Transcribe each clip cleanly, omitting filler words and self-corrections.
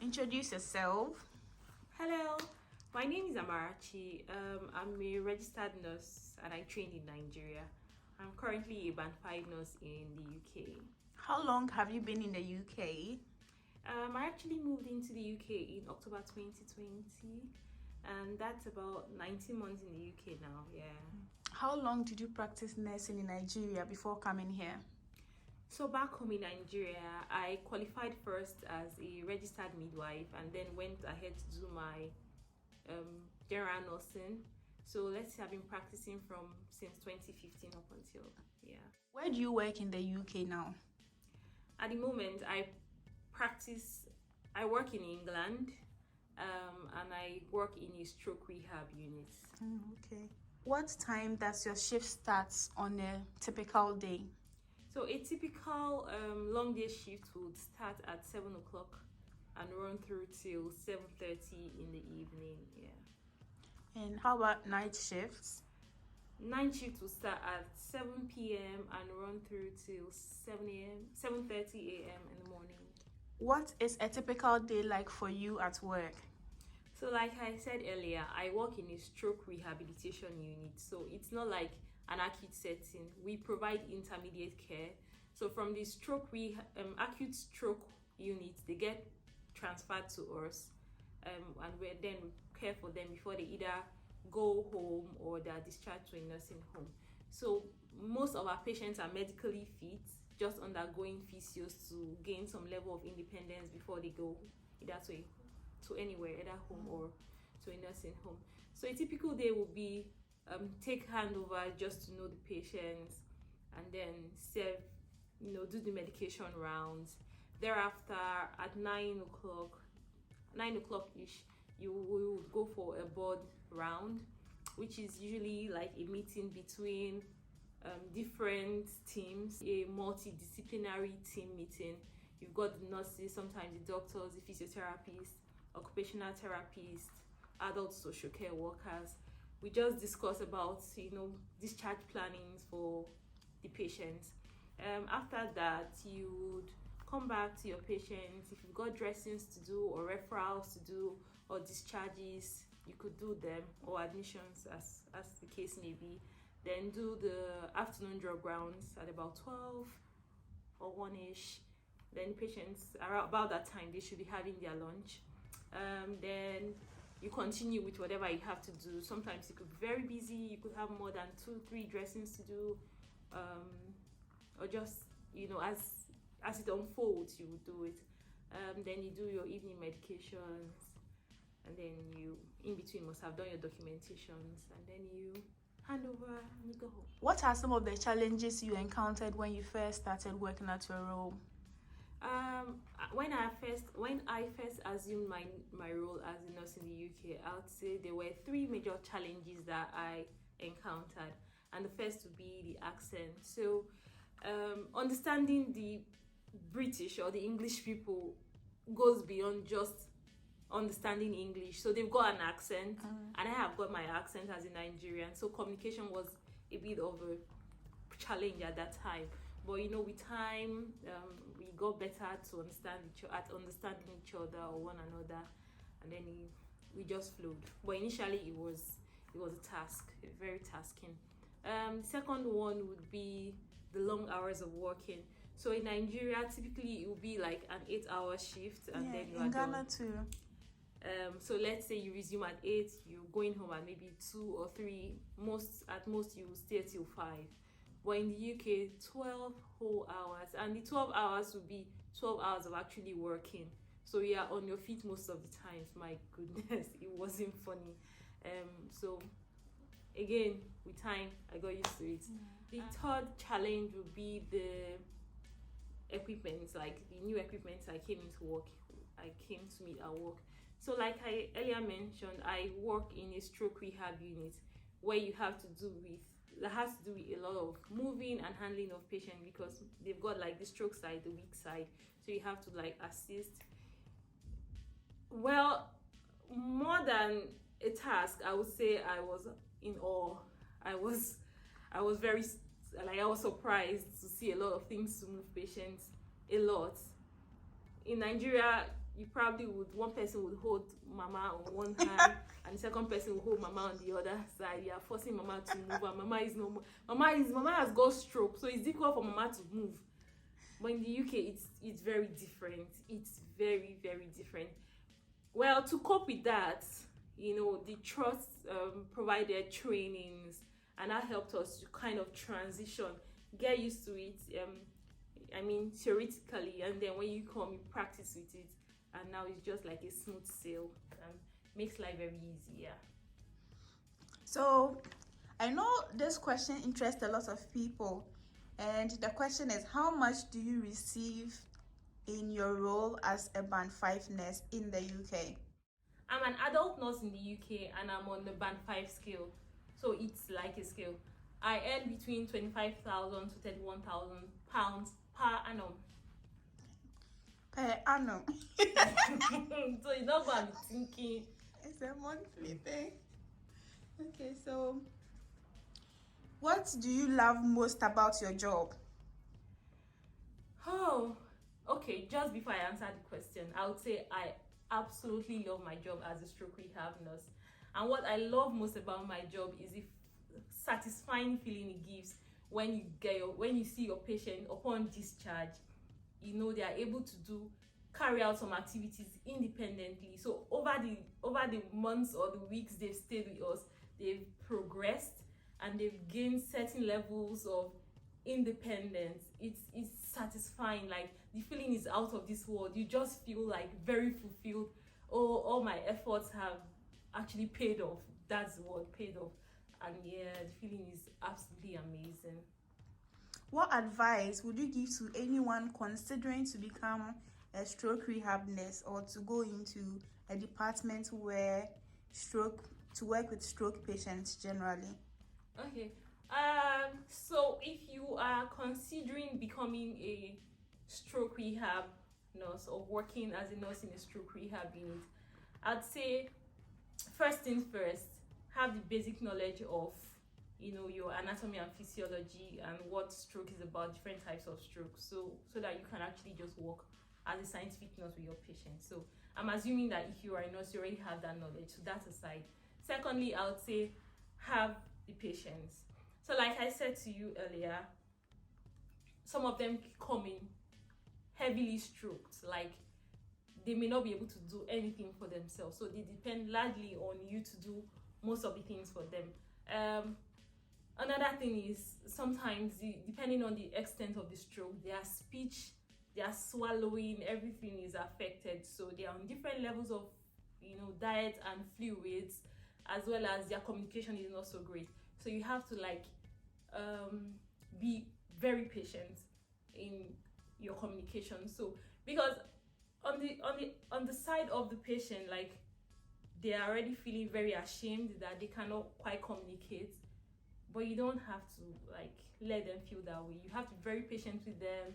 Introduce yourself. Hello, my name is Amarachi. I'm a registered nurse and I trained in Nigeria. I'm currently a band 5 nurse in the UK. How long have you been in the UK? I actually moved into the UK in October 2020, and that's about 19 months in the UK now. Yeah. How long did you practice nursing in Nigeria before coming here? So back home in Nigeria, I qualified first as a registered midwife and then went ahead to do my general nursing. So let's say I've been practicing since 2015 up until, yeah. Where do you work in the UK now? At the moment, I work in England, and I work in a stroke rehab unit. Okay. What time does your shift start on a typical day? So a typical long day shift would start at 7 o'clock and run through till 7:30 in the evening. Yeah. And how about night shifts? Night shift will start at 7 p.m. and run through till 7:30 a.m. in the morning. What is a typical day like for you at work? So like I said earlier, I work in a stroke rehabilitation unit. So it's not like an acute setting. We provide intermediate care. So from the acute stroke unit, they get transferred to us, and we then care for them before they either go home or they are discharged to a nursing home. So most of our patients are medically fit, just undergoing physios to gain some level of independence before they go either to anywhere, either home or to a nursing home. So a typical day will be take handover just to know the patients, and then serve, do the medication rounds. Thereafter, at 9 o'clock-ish, you will go for a board round, which is usually like a meeting between different teams, a multidisciplinary team meeting. You've got the nurses, sometimes the doctors, the physiotherapists, occupational therapists, adult social care workers. We just discuss about discharge plannings for the patients. After that, you would come back to your patients. If you've got dressings to do or referrals to do or discharges, you could do them, or admissions as the case may be. Then do the afternoon drug rounds at about 12 or 1ish. Then patients are about that time, they should be having their lunch. Then you continue with whatever you have to do. Sometimes you could be very busy, you could have more than 2-3 dressings to do, or just as it unfolds, you would do it. Then you do your evening medications, and then you in between must have done your documentations, and then you hand over and you go home. What are some of the challenges you encountered when you first started working at your role? When I first assumed my role as a nurse in the UK, I would say there were 3 major challenges that I encountered, and the first would be the accent. So understanding the British or the English people goes beyond just understanding English. So they've got an accent, and I have got my accent as a Nigerian, so communication was a bit of a challenge at that time. But with time, we got better at understanding each other or one another, and then we just flowed. But initially, it was a task, very tasking. The second one would be the long hours of working. So in Nigeria, typically it would be like an 8-hour shift, and then you are in Ghana done. too. So let's say you resume at 8, you're going home at maybe 2 or 3. At most you will stay till 5. But in the UK, 12 whole hours, and the 12 hours would be 12 hours of actually working. So you are on your feet most of the times. My goodness, it wasn't funny. So again, with time, I got used to it. The third challenge would be the equipment, like the new equipment I came to meet at work. So like I earlier mentioned, I work in a stroke rehab unit where you have to do with a lot of moving and handling of patients, because they've got like the stroke side, the weak side. So you have to like assist. Well, more than a task, I would say I was in awe. I was very, I was surprised to see a lot of things to move patients a lot. In Nigeria, you probably would, one person would hold mama on one hand and the second person will hold mama on the other side. You are forcing mama to move, and mama is no more. Mama has got stroke, so it's difficult for mama to move. But in the UK, it's very different. It's very, very different. Well, to cope with that, the trust provided trainings, and that helped us to kind of transition, get used to it. Theoretically, and then when you come, you practice with it, and now it's just like a smooth sail, and makes life very easy. Yeah. So, I know this question interests a lot of people, and the question is, how much do you receive in your role as a Band 5 nurse in the UK? I'm an adult nurse in the UK, and I'm on the Band 5 scale, so it's like a scale. I earn between 25,000 to 31,000 pounds per annum. Per annum. So you're not going to be thinking It's a monthly thing. Okay, so what do you love most about your job? Oh, okay. Just before I answer the question, I would say I absolutely love my job as a stroke rehab nurse. And what I love most about my job is the satisfying feeling it gives when you see your patient upon discharge. They are able to carry out some activities independently. So over the months or the weeks they've stayed with us, they've progressed and they've gained certain levels of independence. It's satisfying. Like, the feeling is out of this world. You just feel like very fulfilled. Oh, all my efforts have actually paid off. That's the word, paid off. And yeah, the feeling is absolutely amazing. What advice would you give to anyone considering to become a stroke rehab nurse or to go into a department where to work with stroke patients generally? Okay. So if you are considering becoming a stroke rehab nurse or working as a nurse in a stroke rehab unit, I'd say first things first, have the basic knowledge of your anatomy and physiology and what stroke is about, different types of stroke, so that you can actually just work as a scientific nurse with your patients. So I'm assuming that if you are a nurse, you already have that knowledge. So that's aside. Secondly, I would say have the patients. So like I said to you earlier, some of them come in heavily stroked, like they may not be able to do anything for themselves, so they depend largely on you to do most of the things for them. Another thing is sometimes depending on the extent of the stroke, their speech, their swallowing, everything is affected, so they are on different levels of diet and fluids, as well as their communication is not so great. So you have to be very patient in your communication. So because on the side of the patient, like, they are already feeling very ashamed that they cannot quite communicate, but you don't have to let them feel that way. You have to be very patient with them,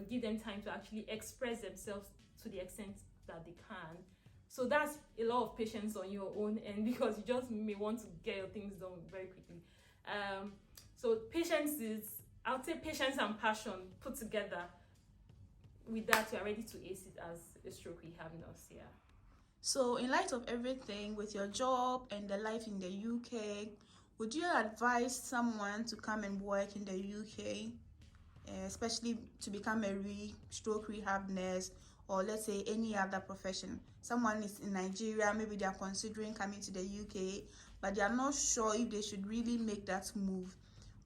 give them time to actually express themselves to the extent that they can. So that's a lot of patience on your own end, because you just may want to get your things done very quickly. So I would say patience and passion put together. With that, you are ready to ace it as a stroke rehab nurse. Yeah. So in light of everything with your job and the life in the UK, would you advise someone to come and work in the UK, especially to become a stroke rehab nurse, or let's say any other profession? Someone is in Nigeria, maybe they are considering coming to the UK, but they are not sure if they should really make that move.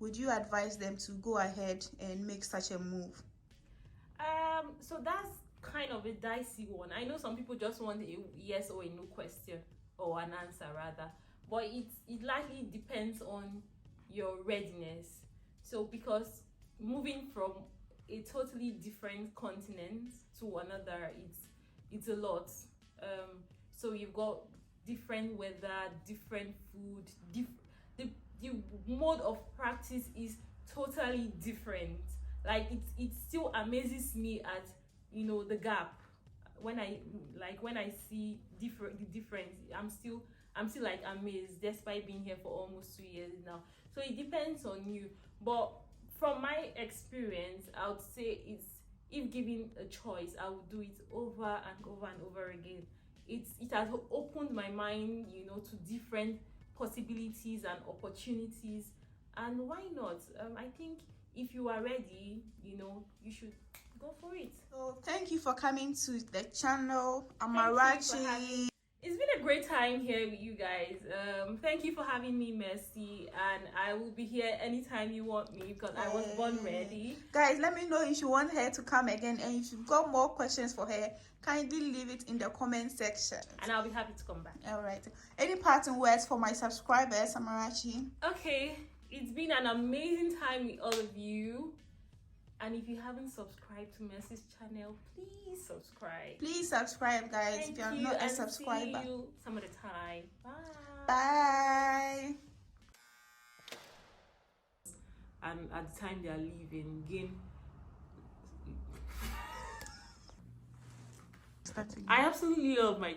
Would you advise them to go ahead and make such a move? So that's kind of a dicey one. I know some people just want a yes or a no question, or an answer rather, but it likely depends on your readiness. So because moving from a totally different continent to another, it's a lot. So you've got different weather, different food, the mode of practice is totally different. Like, it still amazes me at the gap when I see the difference. I'm still amazed despite being here for almost 2 years now. So it depends on you, but from my experience, I would say if given a choice, I would do it over and over and over again. It has opened my mind, you know, to different possibilities and opportunities. And why not? I think if you are ready, you know, you should go for it. So thank you for coming to the channel, Amarachi. It's been a great time here with you guys. Thank you for having me, Mhercie, and I will be here anytime you want me because I was born ready. Guys, let me know if you want her to come again, and if you've got more questions for her, kindly leave it in the comment section. And I'll be happy to come back. All right. Any parting words for my subscribers, Amarachi? Okay, it's been an amazing time with all of you. And if you haven't subscribed to Mhercie's channel, please subscribe. Please subscribe, guys. If you're not a subscriber. See you some other time. Bye. Bye. And at the time they are leaving, gain. I absolutely love my.